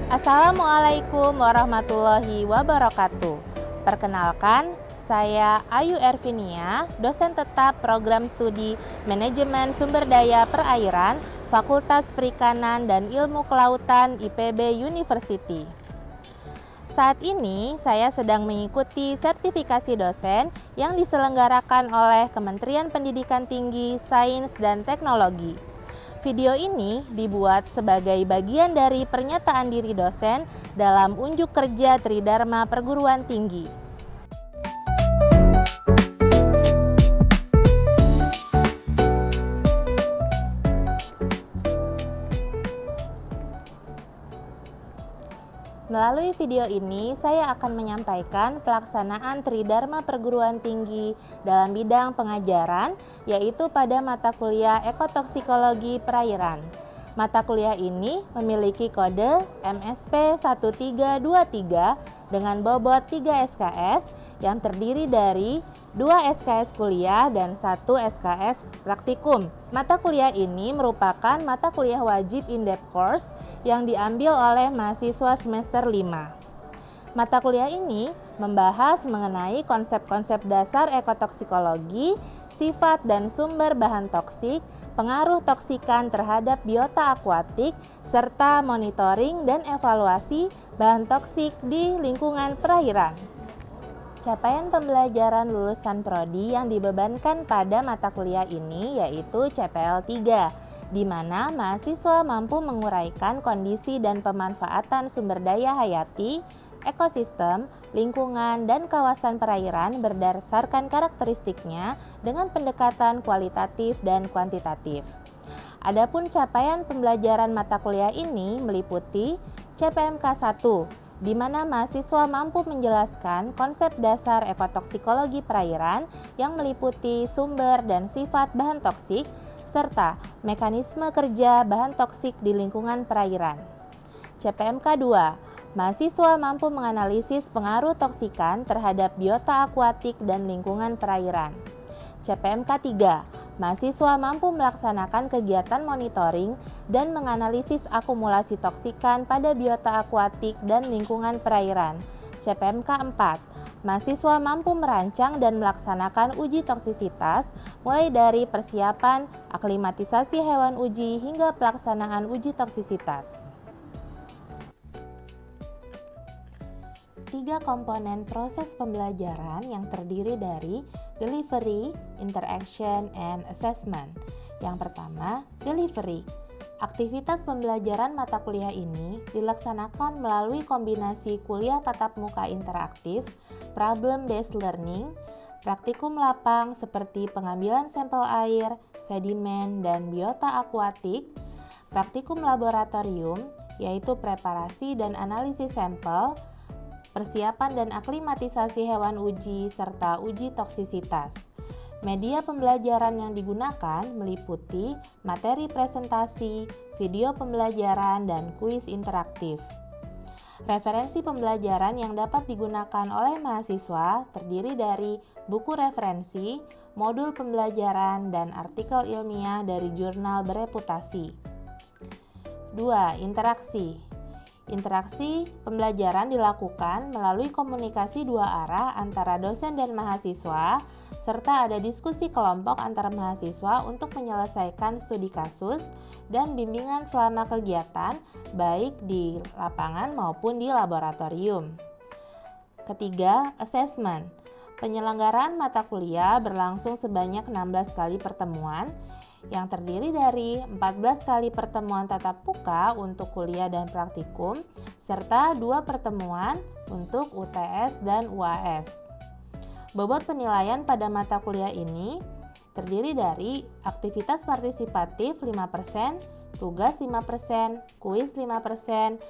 Assalamualaikum warahmatullahi wabarakatuh. Perkenalkan, saya Ayu Ervinia, dosen tetap program studi Manajemen Sumber Daya Perairan, Fakultas Perikanan dan Ilmu Kelautan IPB University. Saat ini, saya sedang mengikuti sertifikasi dosen yang diselenggarakan oleh Kementerian Pendidikan Tinggi, Sains, dan Teknologi. Video ini dibuat sebagai bagian dari pernyataan diri dosen dalam unjuk kerja Tridharma Perguruan Tinggi. Melalui video ini, saya akan menyampaikan pelaksanaan Tridharma Perguruan Tinggi dalam bidang pengajaran, yaitu pada mata kuliah Ekotoksikologi Perairan. Mata kuliah ini memiliki kode MSP 1323 dengan bobot 3 SKS yang terdiri dari 2 SKS kuliah dan 1 SKS praktikum. Mata kuliah ini merupakan mata kuliah wajib in-depth course yang diambil oleh mahasiswa semester 5. Mata kuliah ini membahas mengenai konsep-konsep dasar ekotoksikologi, sifat dan sumber bahan toksik, pengaruh toksikan terhadap biota akuatik, serta monitoring dan evaluasi bahan toksik di lingkungan perairan. Capaian pembelajaran lulusan prodi yang dibebankan pada mata kuliah ini yaitu CPL 3, di mana mahasiswa mampu menguraikan kondisi dan pemanfaatan sumber daya hayati, ekosistem, lingkungan, dan kawasan perairan berdasarkan karakteristiknya dengan pendekatan kualitatif dan kuantitatif. Adapun capaian pembelajaran mata kuliah ini meliputi CPMK 1, di mana mahasiswa mampu menjelaskan konsep dasar ekotoksikologi perairan yang meliputi sumber dan sifat bahan toksik, serta mekanisme kerja bahan toksik di lingkungan perairan. CPMK 2, mahasiswa mampu menganalisis pengaruh toksikan terhadap biota akuatik dan lingkungan perairan. CPMK 3, mahasiswa mampu melaksanakan kegiatan monitoring dan menganalisis akumulasi toksikan pada biota akuatik dan lingkungan perairan. CPMK 4, mahasiswa mampu merancang dan melaksanakan uji toksisitas mulai dari persiapan, aklimatisasi hewan uji hingga pelaksanaan uji toksisitas. 3 komponen proses pembelajaran yang terdiri dari delivery, interaction, and assessment. Yang pertama, delivery. Aktivitas pembelajaran mata kuliah ini dilaksanakan melalui kombinasi kuliah tatap muka interaktif, problem-based learning, praktikum lapang seperti pengambilan sampel air, sedimen, dan biota akuatik, praktikum laboratorium, yaitu preparasi dan analisis sampel, persiapan dan aklimatisasi hewan uji, serta uji toksisitas. Media pembelajaran yang digunakan meliputi materi presentasi, video pembelajaran, dan kuis interaktif. Referensi pembelajaran yang dapat digunakan oleh mahasiswa terdiri dari buku referensi, modul pembelajaran, dan artikel ilmiah dari jurnal bereputasi. 2. Interaksi. Interaksi pembelajaran dilakukan melalui komunikasi dua arah antara dosen dan mahasiswa, serta ada diskusi kelompok antar mahasiswa untuk menyelesaikan studi kasus dan bimbingan selama kegiatan, baik di lapangan maupun di laboratorium. Ketiga, assessment. Penyelenggaraan mata kuliah berlangsung sebanyak 16 kali pertemuan, yang terdiri dari 14 kali pertemuan tatap muka untuk kuliah dan praktikum, serta 2 pertemuan untuk UTS dan UAS. Bobot penilaian pada mata kuliah ini terdiri dari aktivitas partisipatif 5%, tugas 5%, kuis 5%,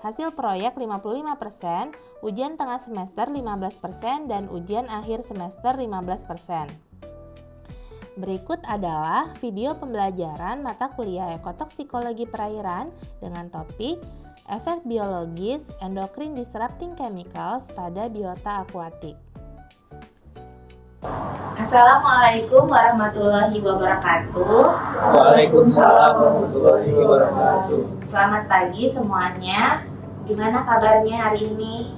hasil proyek 55%, ujian tengah semester 15%, dan ujian akhir semester 15%. Berikut adalah video pembelajaran mata kuliah Ekotoksikologi Perairan dengan topik efek biologis endocrine disrupting chemicals pada biota akuatik. Assalamualaikum warahmatullahi wabarakatuh. Waalaikumsalam warahmatullahi wabarakatuh. Selamat pagi semuanya. Gimana kabarnya hari ini?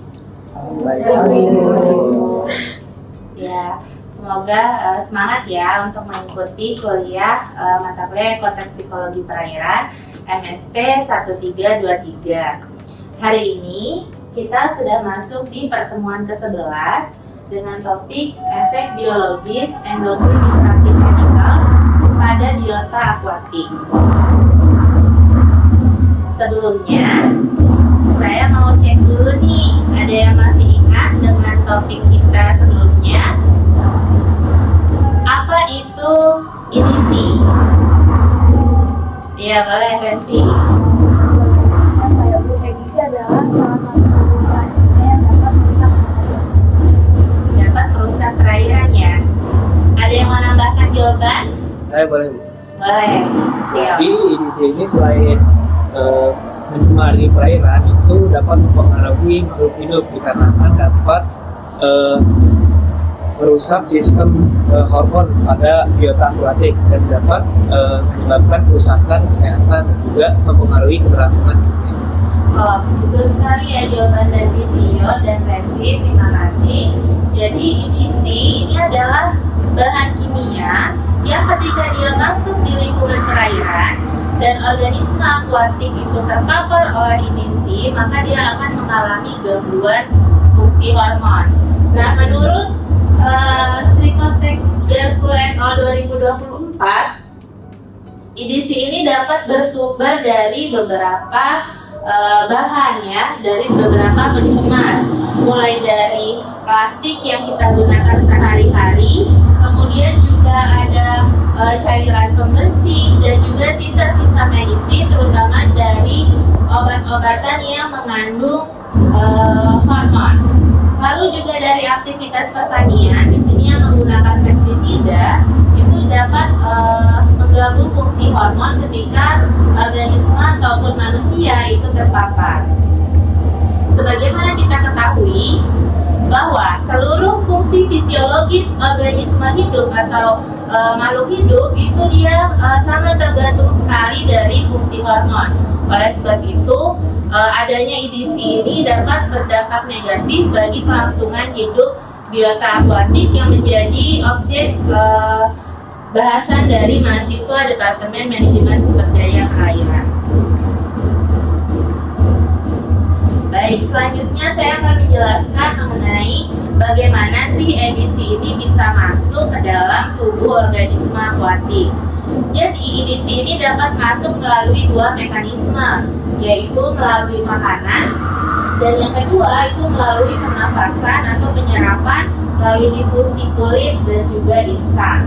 Ya, semoga semangat ya untuk mengikuti kuliah mata kuliah konteks psikologi perairan MSP 1323. Hari ini kita sudah masuk di pertemuan ke-11 dengan topik efek biologis endokrin disruptive chemicals pada biota akuatik. Sebelumnya, saya mau cek dulu nih, ada yang masih ingat dengan topik kita sebelumnya? Apa itu EDC? Ya, boleh Renvi. Saya EDC adalah salah satu penggunaan yang dapat merusak perairan ya. Ada yang mau nambahkan jawaban? Saya boleh, Bu. Boleh. Jadi di sini selain mencemari perairan itu dapat mempengaruhi makhluk hidup dikarenakan dapat merusak sistem hormon pada biota akuatik dan dapat menyebabkan kerusakan kesehatan dan juga mempengaruhi keberlangsungan hidupnya. Oh, betul sekali ya jawaban dari Tio dan Renvi, terima kasih. Jadi EDC ini adalah bahan kimia yang ketika dia masuk di lingkungan perairan dan organisme akuatik itu terpapar oleh EDC, maka dia akan mengalami gangguan fungsi hormon. Nah, menurut Trikotek Delfu et al. 2024, EDC ini dapat bersumber dari beberapa bahan ya, dari beberapa pencemar, mulai dari plastik yang kita gunakan sehari-hari, kemudian juga ada cairan pembersih dan juga sisa-sisa medisi, terutama dari obat-obatan yang mengandung hormon. Lalu juga dari aktivitas pertanian, di sini yang menggunakan pestisida itu dapat mengganggu fungsi hormon ketika organisme ataupun manusia itu terpapar. Sebagaimana kita ketahui bahwa seluruh fungsi fisiologis organisme hidup atau makhluk hidup itu dia sangat tergantung sekali dari fungsi hormon. Oleh sebab itu, adanya EDC ini dapat berdampak negatif bagi kelangsungan hidup biota akuatik yang menjadi objek bahasan dari mahasiswa Departemen Manajemen Sumber Daya Perairan. Baik, selanjutnya saya akan menjelaskan mengenai bagaimana sih EDC ini bisa masuk ke dalam tubuh organisme akuatik. Jadi EDC ini dapat masuk melalui dua mekanisme, yaitu melalui makanan dan yang kedua itu melalui pernafasan atau penyerapan melalui difusi kulit dan juga insang.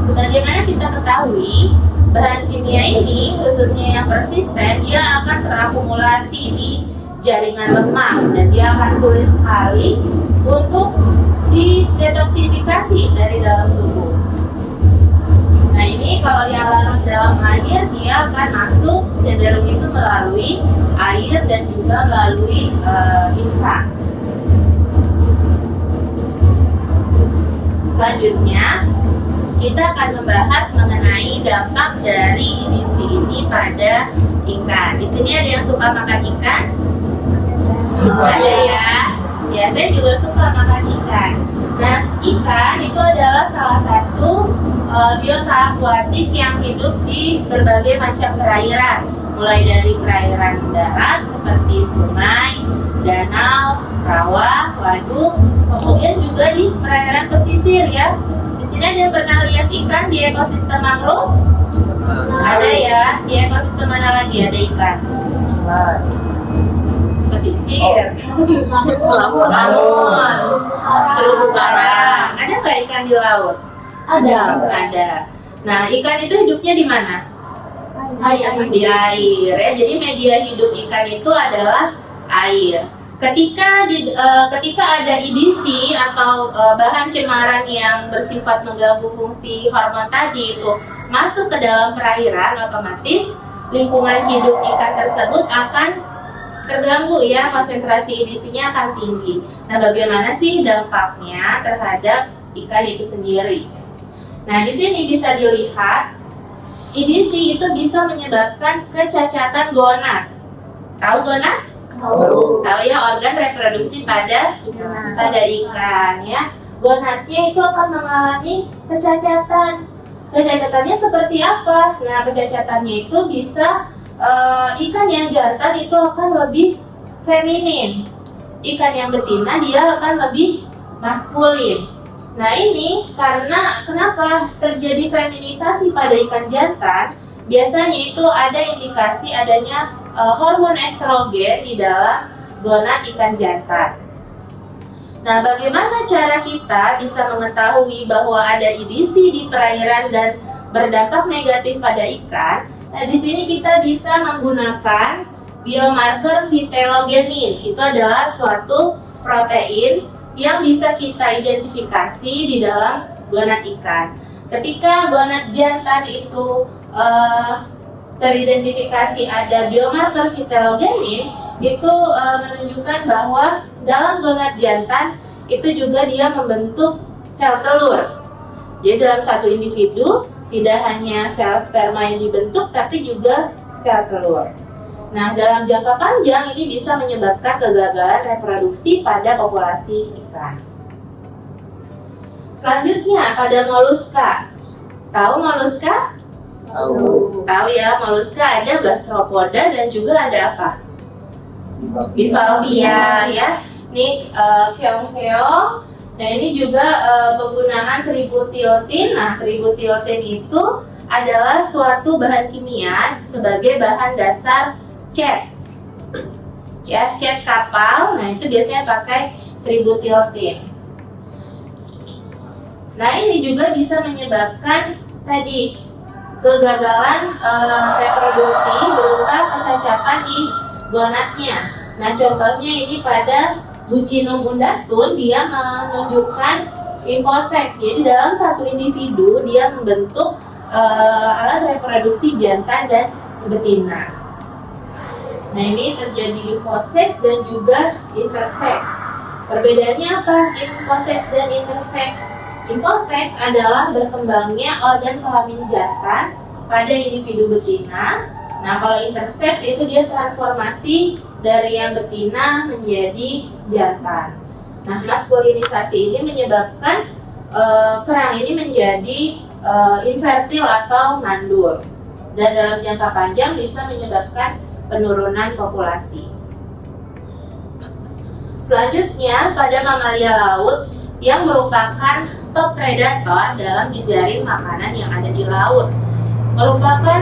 Sebagaimana kita ketahui, bahan kimia ini khususnya yang persisten, dia akan terakumulasi di jaringan lemak dan dia akan sulit sekali untuk didetoksifikasi dari dalam tubuh. Nah, ini kalau yang larut dalam air, dia akan masuk cenderung itu melalui air dan juga melalui insang. Selanjutnya, kita akan membahas mengenai dampak dari EDC ini pada ikan. Di sini ada yang suka makan ikan? Ada ya. Ya, saya juga suka makan ikan. Nah, ikan itu adalah salah satu biota akuatik yang hidup di berbagai macam perairan, mulai dari perairan darat seperti sungai, danau, rawa, waduk, kemudian juga di perairan pesisir ya. Di sini ada yang pernah lihat ikan di ekosistem mangrove? Ada ya. Di ekosistem mana lagi ada ikan? Pesisir. Lamun. Terumbu karang. Ada nggak ikan di laut? Ada. Nah, ikan itu hidupnya di mana? Di air ya. Jadi media hidup ikan itu adalah air. Ketika ada EDC atau bahan cemaran yang bersifat mengganggu fungsi hormon tadi itu masuk ke dalam perairan, otomatis lingkungan hidup ikan tersebut akan terganggu ya, konsentrasi EDC-nya akan tinggi. Nah, bagaimana sih dampaknya terhadap ikan itu sendiri. Nah, di sini bisa dilihat EDC itu bisa menyebabkan kecacatan gonad. Tahu gonad? Tahu ya, organ reproduksi pada ikan ya. Gonadnya itu akan mengalami kecacatan. Kecacatannya seperti apa? Nah, kecacatannya itu bisa ikan yang jantan itu akan lebih feminin. Ikan yang betina dia akan lebih maskulin. Nah, ini karena kenapa terjadi feminisasi pada ikan jantan? Biasanya itu ada indikasi adanya hormon estrogen di dalam gonad ikan jantan. Nah, bagaimana cara kita bisa mengetahui bahwa ada EDC di perairan dan berdampak negatif pada ikan? Nah, di sini kita bisa menggunakan biomarker vitelogenin. Itu adalah suatu protein yang bisa kita identifikasi di dalam gonad ikan. Ketika gonad jantan itu teridentifikasi ada biomarker vitelogenin, itu menunjukkan bahwa dalam gonad jantan itu juga dia membentuk sel telur. Jadi dalam satu individu tidak hanya sel sperma yang dibentuk, tapi juga sel telur. Nah, dalam jangka panjang ini bisa menyebabkan kegagalan reproduksi pada populasi ikan. Selanjutnya pada moluska. Tahu moluska? Tahu ya, moluska ada gastropoda dan juga ada apa? Bivalvia ya. Ini keong-keong. Nah, ini juga penggunaan tributiltin. Nah, tributiltin itu adalah suatu bahan kimia sebagai bahan dasar cat. Ya, cat kapal. Nah, itu biasanya pakai tributiltin. Nah, ini juga bisa menyebabkan tadi kegagalan reproduksi berupa kecacatan di gonadnya. Nah, contohnya ini pada Buccinum undatun, dia menunjukkan imposeks. Jadi dalam satu individu dia membentuk alat reproduksi jantan dan betina. Nah, ini terjadi imposeks dan juga interseks. Perbedaannya apa? Imposeks dan interseks. Imposeks adalah berkembangnya organ kelamin jantan pada individu betina. Nah, kalau interseks itu dia transformasi dari yang betina menjadi jantan. Nah, maskulinisasi ini menyebabkan kerang ini menjadi infertil atau mandul. Dan dalam jangka panjang bisa menyebabkan penurunan populasi. Selanjutnya pada mamalia laut yang merupakan top predator dalam jejaring makanan yang ada di laut, merupakan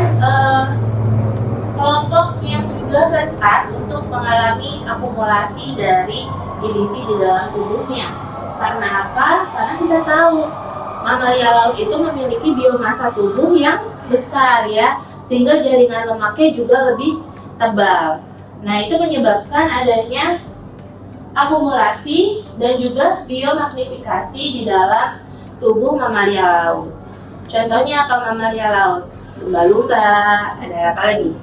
kelompok yang juga rentan untuk mengalami akumulasi dari EDC di dalam tubuhnya. Karena apa? Karena kita tahu mamalia laut itu memiliki biomasa tubuh yang besar ya, sehingga jaringan lemaknya juga lebih tebal. Nah, itu menyebabkan adanya akumulasi dan juga biomagnifikasi di dalam tubuh mamalia laut. Contohnya apa mamalia laut? Lumba-lumba, ada apa lagi?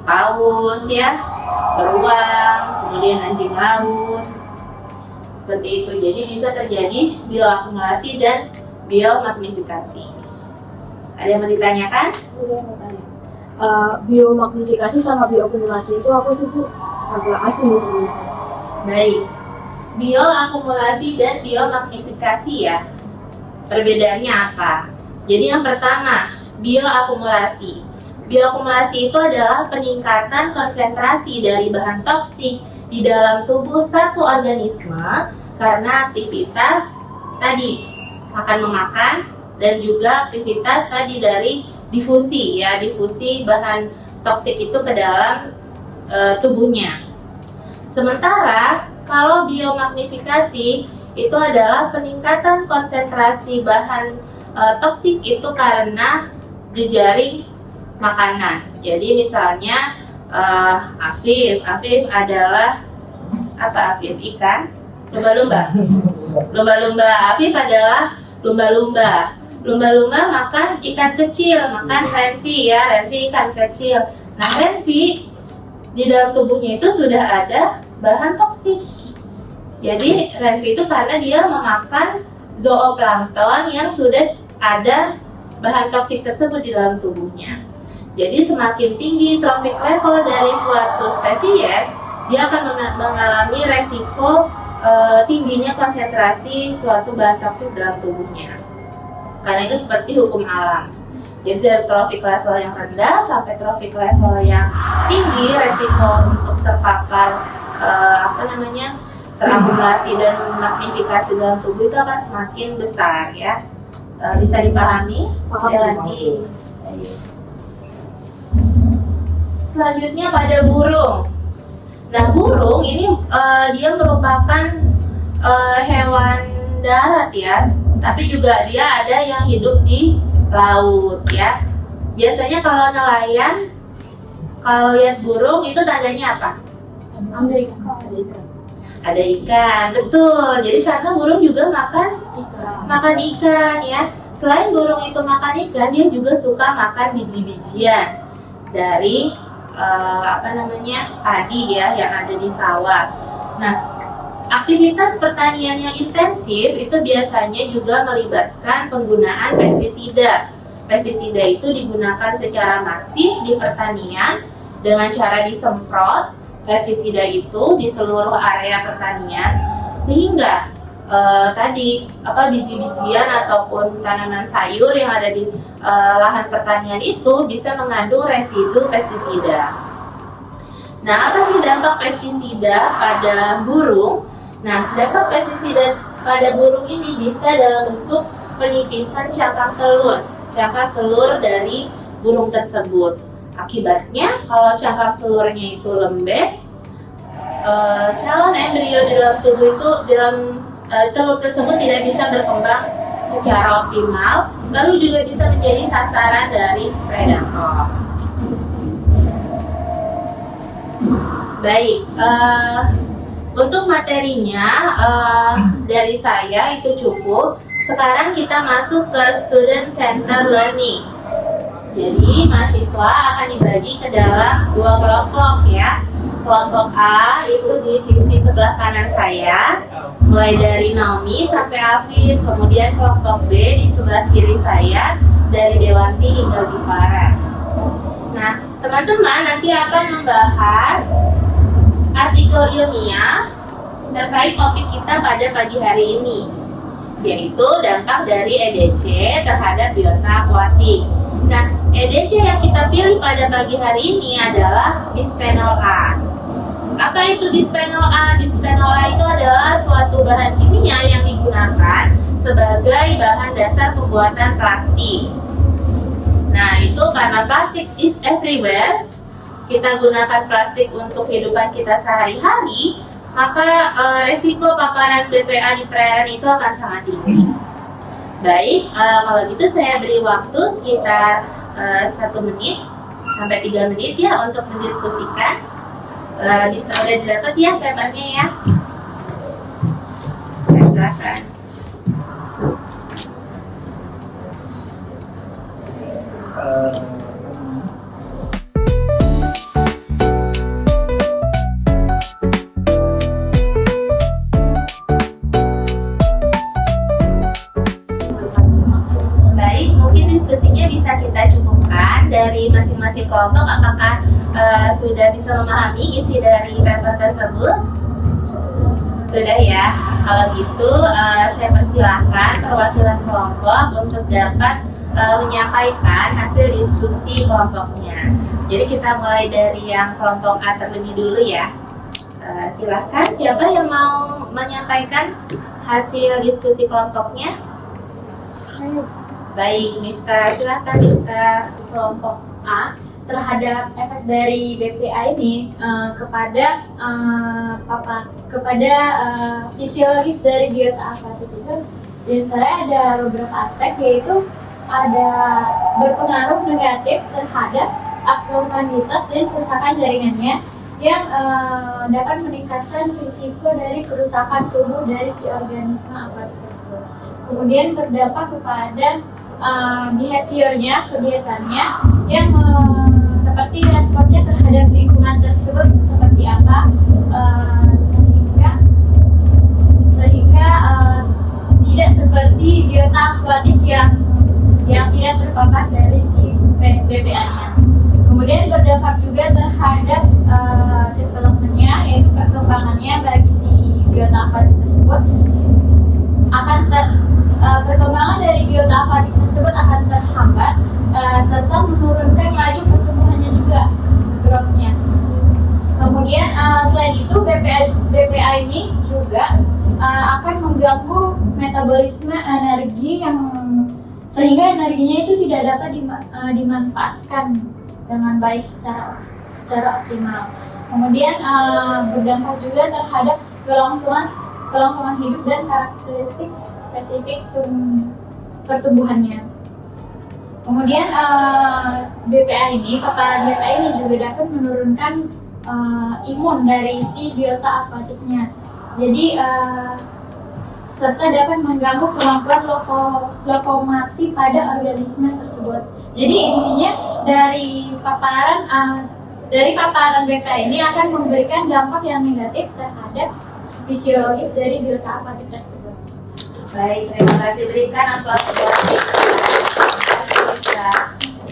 Paus ya, beruang, kemudian anjing laut. Seperti itu. Jadi bisa terjadi bioakumulasi dan biomagnifikasi. Ada yang mau ditanyakan? Iya, mau tanya. Biomagnifikasi sama bioakumulasi itu apa sih, Bu? Agak asing gitu. Baik. Bioakumulasi dan biomagnifikasi ya. Perbedaannya apa? Jadi yang pertama, bioakumulasi. Bioakumulasi itu adalah peningkatan konsentrasi dari bahan toksik di dalam tubuh satu organisme karena aktivitas tadi makan-memakan dan juga aktivitas tadi dari difusi ya, difusi bahan toksik itu ke dalam tubuhnya. Sementara kalau biomagnifikasi itu adalah peningkatan konsentrasi bahan toksik itu karena jejaring makanan. Jadi misalnya Afif adalah apa? Afif ikan, lumba-lumba. Lumba-lumba Afif adalah lumba-lumba. Lumba-lumba makan ikan kecil, makan renfi ya, renfi ikan kecil. Nah, renfi di dalam tubuhnya itu sudah ada bahan toksik. Jadi renfi itu karena dia memakan zooplankton yang sudah ada bahan toksik tersebut di dalam tubuhnya. Jadi semakin tinggi trophic level dari suatu spesies, dia akan mengalami resiko tingginya konsentrasi suatu bahan toksik dalam tubuhnya. Karena itu seperti hukum alam. Jadi dari trophic level yang rendah sampai trophic level yang tinggi, resiko untuk terpapar terakumulasi dan magnifikasi dalam tubuh itu akan semakin besar ya. Bisa dipahami? Lagi. Selanjutnya pada burung. Nah, burung ini dia merupakan hewan darat ya, tapi juga dia ada yang hidup di laut ya. Biasanya kalau nelayan, kalau lihat burung itu tandanya apa? Ada ikan, betul. Jadi karena burung juga makan ikan ya. Selain burung itu makan ikan, dia juga suka makan biji-bijian dari padi ya yang ada di sawah. Nah, aktivitas pertanian yang intensif itu biasanya juga melibatkan penggunaan pestisida. Pestisida itu digunakan secara masif di pertanian dengan cara disemprot pestisida itu di seluruh area pertanian sehingga biji-bijian ataupun tanaman sayur yang ada di lahan pertanian itu bisa mengandung residu pestisida. Nah, apa sih dampak pestisida pada burung? Nah, dampak pestisida pada burung ini bisa dalam bentuk penipisan cangkang telur dari burung tersebut. Akibatnya, kalau cangkang telurnya itu lembek, calon embrio di dalam tubuh itu telur tersebut tidak bisa berkembang secara optimal, lalu juga bisa menjadi sasaran dari predator. Baik, untuk materinya dari saya itu cukup. Sekarang kita masuk ke student center learning. Jadi mahasiswa akan dibagi ke dalam 2 kelompok ya. Kelompok A itu di sisi sebelah kanan saya, mulai dari Naomi sampai Afif. Kemudian kelompok B di sebelah kiri saya, dari Dewanti hingga Gifara. Nah, teman-teman nanti akan membahas artikel ilmiah terkait topik kita pada pagi hari ini, yaitu dampak dari EDC terhadap biota akuatik. Nah, EDC yang kita pilih pada pagi hari ini adalah bisphenol A. Apa itu bisphenol A? Bisphenol A itu adalah suatu bahan kimia yang digunakan sebagai bahan dasar pembuatan plastik. Nah, itu karena plastik is everywhere, kita gunakan plastik untuk kehidupan kita sehari-hari, maka resiko paparan BPA di perairan itu akan sangat tinggi. Baik, kalau gitu saya beri waktu sekitar 1 menit sampai 3 menit ya untuk mendiskusikan. Bisa udah didapat ya papernya ya. Silakan. Baik, mungkin diskusinya bisa kita cukupkan dari masing-masing kelompok. Apakah sudah bisa memahami isi dari paper tersebut? Sudah ya. Kalau gitu saya persilahkan perwakilan kelompok untuk dapat menyampaikan hasil diskusi kelompoknya. Jadi kita mulai dari yang kelompok A terlebih dulu ya. Silahkan, siapa yang mau menyampaikan hasil diskusi kelompoknya? Baik, Miftah, silahkan Miftah. Kelompok A terhadap efek dari BPA ini kepada fisiologis dari biota akuatik itu diantaranya ada beberapa aspek, yaitu ada berpengaruh negatif terhadap abnormalitas dan kerusakan jaringannya yang dapat meningkatkan risiko dari kerusakan tubuh dari si organisme akuatik tersebut. Kemudian berdampak kepada behaviornya, kebiasaannya yang seperti responnya terhadap lingkungan tersebut seperti apa, sehingga tidak seperti Kemudian selain itu BPA ini juga akan mengganggu metabolisme energi yang sehingga energinya itu tidak dapat dimanfaatkan dengan baik secara optimal. Kemudian berdampak juga terhadap kelangsungan hidup dan karakteristik spesifik pertumbuhannya. Kemudian paparan BPA ini juga dapat menurunkan imun dari si biota aquaticnya. Jadi serta dapat mengganggu kemampuan lokomasi pada organisme tersebut. Jadi intinya dari paparan BPA ini akan memberikan dampak yang negatif terhadap fisiologis dari biota aquatic tersebut. Baik, terima kasih. Berikan aplaus buat kita.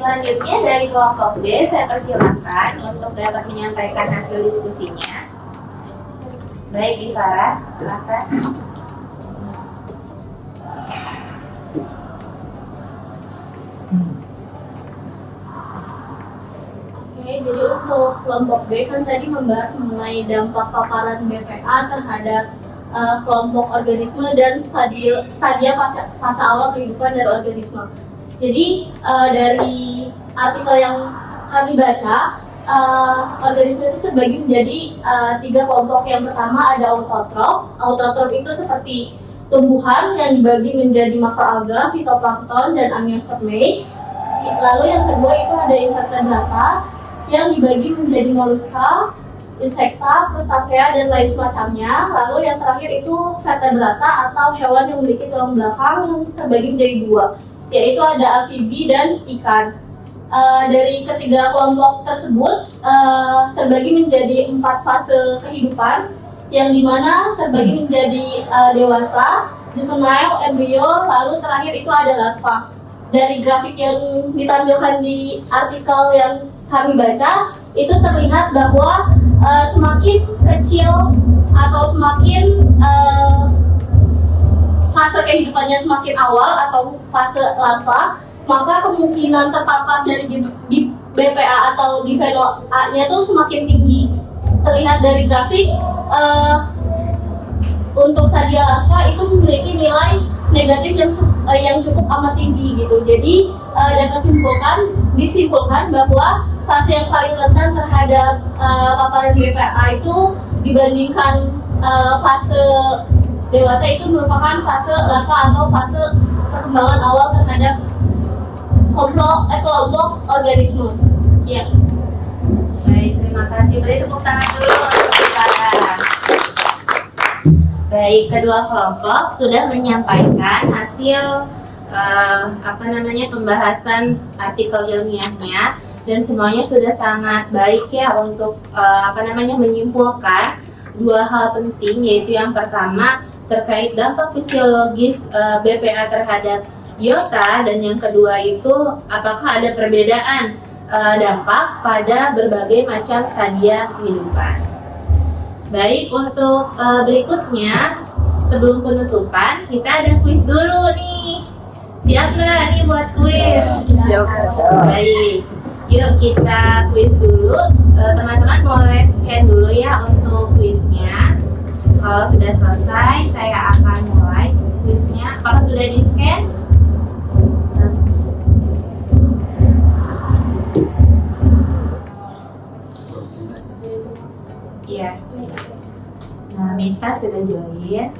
Selanjutnya dari kelompok B, saya persilakan untuk dapat menyampaikan hasil diskusinya. Baik, Di Farah, silakan. Oke, jadi untuk kelompok B kan tadi membahas mengenai dampak paparan BPA terhadap kelompok organisme dan stadia fase awal kehidupan dari organisme. Jadi dari artikel yang kami baca, organisme itu terbagi menjadi 3 kelompok. Yang pertama ada autotrof. Autotrof itu seperti tumbuhan yang dibagi menjadi makroalga, fitoplankton, dan angiospermae. Lalu yang kedua itu ada invertebrata yang dibagi menjadi moluska, insekta, krustasea, dan lain semacamnya. Lalu yang terakhir itu vertebrata atau hewan yang memiliki tulang belakang yang terbagi menjadi 2, yaitu ada amfibi dan ikan. Dari ketiga kelompok tersebut terbagi menjadi 4 fase kehidupan, yang dimana terbagi menjadi dewasa, juvenile, embrio, lalu terakhir itu ada larva. Dari grafik yang ditampilkan di artikel yang kami baca, itu terlihat bahwa semakin kecil atau semakin fase kehidupannya semakin awal atau fase larva, maka kemungkinan terpapar dari BPA atau difenol A-nya itu semakin tinggi. Terlihat dari grafik, untuk stadia larva itu memiliki nilai negatif yang cukup amat tinggi gitu. Jadi dapat disimpulkan bahwa fase yang paling rentan terhadap paparan BPA itu dibandingkan fase dewasa itu merupakan fase larva atau fase perkembangan awal terhadap kelompok organisme. Sekian. Baik, terima kasih. Beri tepuk tangan dulu untuk kita. Baik, kedua kelompok sudah menyampaikan hasil pembahasan artikel ilmiahnya, dan semuanya sudah sangat baik ya untuk menyimpulkan 2 hal penting, yaitu yang pertama terkait dampak fisiologis BPA terhadap biota, dan yang kedua itu apakah ada perbedaan dampak pada berbagai macam stadia kehidupan. Baik, untuk berikutnya sebelum penutupan kita ada kuis dulu nih. Siap nggak nih buat kuis? Siap. Baik, yuk kita kuis dulu. Teman-teman boleh scan dulu ya untuk kuisnya. Kalau sudah selesai, saya akan mulai kuisnya. Apakah sudah di-scan? Iya. Nah, Mita sudah join.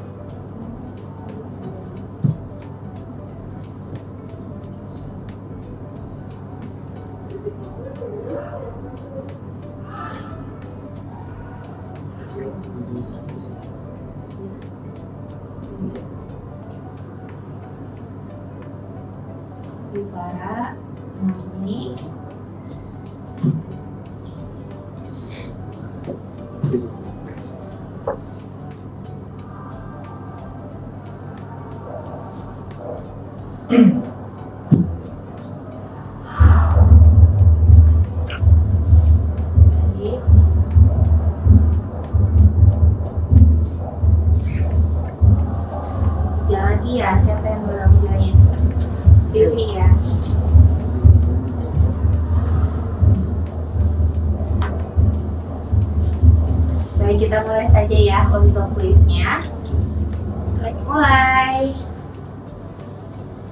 Para Mami. Lagi ya, siapa yang belum join? Pilih ya. Baik, kita mulai saja ya untuk kuisnya. Mulai.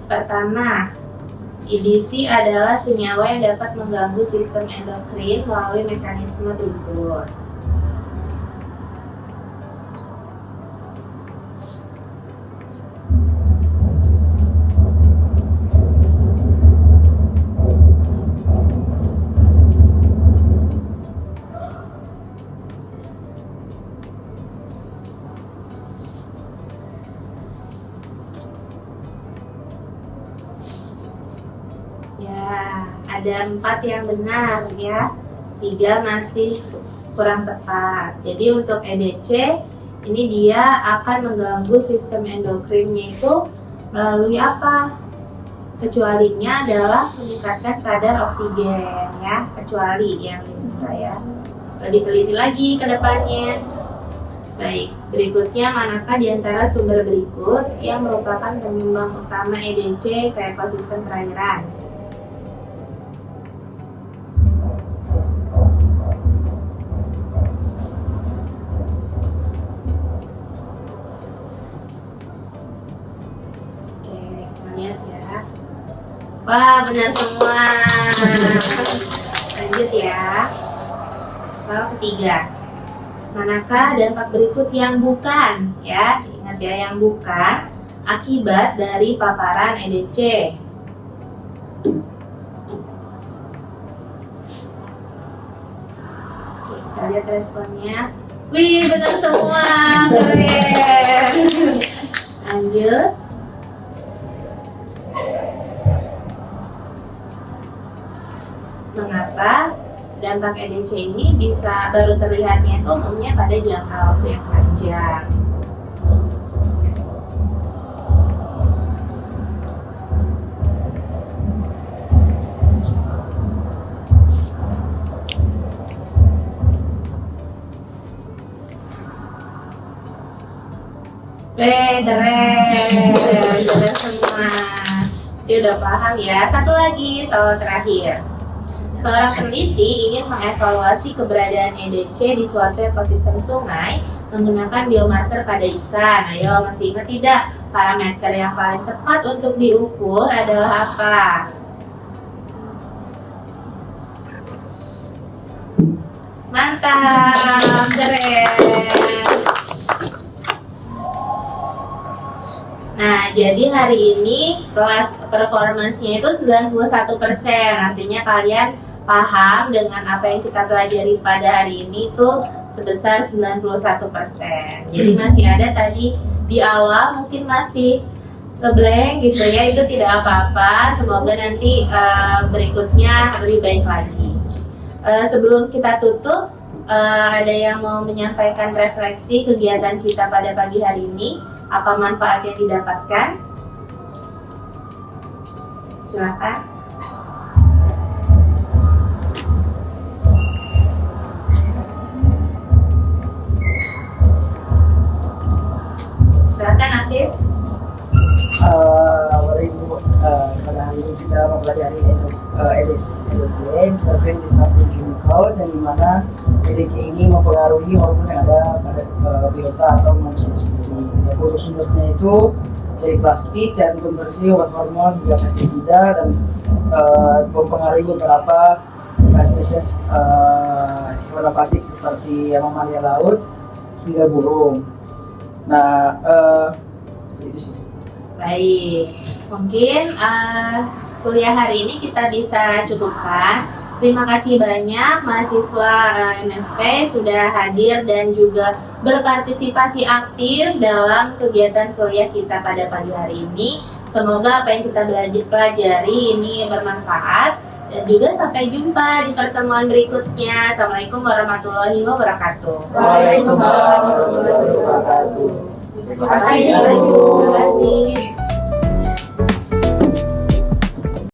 Pertama, EDC adalah senyawa yang dapat mengganggu sistem endokrin melalui mekanisme berikut. Ya, ada 4 yang benar ya, 3 masih kurang tepat. Jadi untuk EDC ini dia akan mengganggu sistem endokrinnya itu melalui apa? Kecualinya adalah meningkatkan kadar oksigen ya, kecuali yang saya lebih teliti lagi ke depannya. Baik, berikutnya manakah di antara sumber berikut yang merupakan penyumbang utama EDC ke ekosistem perairan? Wah, benar semua. Lanjut ya. Soal ketiga. Manakah dampak berikut yang bukan? Ya, ingat ya, yang bukan akibat dari paparan EDC. Oke, kita lihat responnya. Wih, benar semua. Keren. Lanjut. Mengapa dampak EDC ini bisa baru terlihatnya itu umumnya pada jangka waktu yang panjang? Keren, keren semua. Dia udah paham ya. Satu lagi soal terakhir. Seorang peneliti ingin mengevaluasi keberadaan EDC di suatu ekosistem sungai menggunakan biomarker pada ikan. Ayo, masih ingat tidak? Parameter yang paling tepat untuk diukur adalah apa? Mantap, keren. Nah, jadi hari ini kelas performance-nya itu 91%. Artinya kalian paham dengan apa yang kita pelajari pada hari ini tuh sebesar 91%. Jadi masih ada tadi di awal mungkin masih ngeblank gitu ya, itu tidak apa-apa. Semoga nanti berikutnya lebih baik lagi. Sebelum kita tutup, ada yang mau menyampaikan refleksi kegiatan kita pada pagi hari ini? Apa manfaat yang didapatkan? Silakan. Silakan Afif. Pada hari ini kita mempelajari EDC, endocrine disrupting chemicals, yang dimana EDC ini mempengaruhi hormon yang ada pada biota atau manusia itu sendiri. Untuk sumbernya itu dari plastik, cairan pembersih, obat hormon, hingga pestisida, dan mempengaruhi beberapa spesies hewan aquatik seperti mamalia laut hingga burung. Nah, itu sih. Baik, mungkin kuliah hari ini kita bisa cukupkan. Terima kasih banyak mahasiswa MSP sudah hadir dan juga berpartisipasi aktif dalam kegiatan kuliah kita pada pagi hari ini. Semoga apa yang kita pelajari ini bermanfaat, dan juga sampai jumpa di pertemuan berikutnya. Assalamualaikum warahmatullahi wabarakatuh. Waalaikumsalam warahmatullahi wabarakatuh. Terima kasih.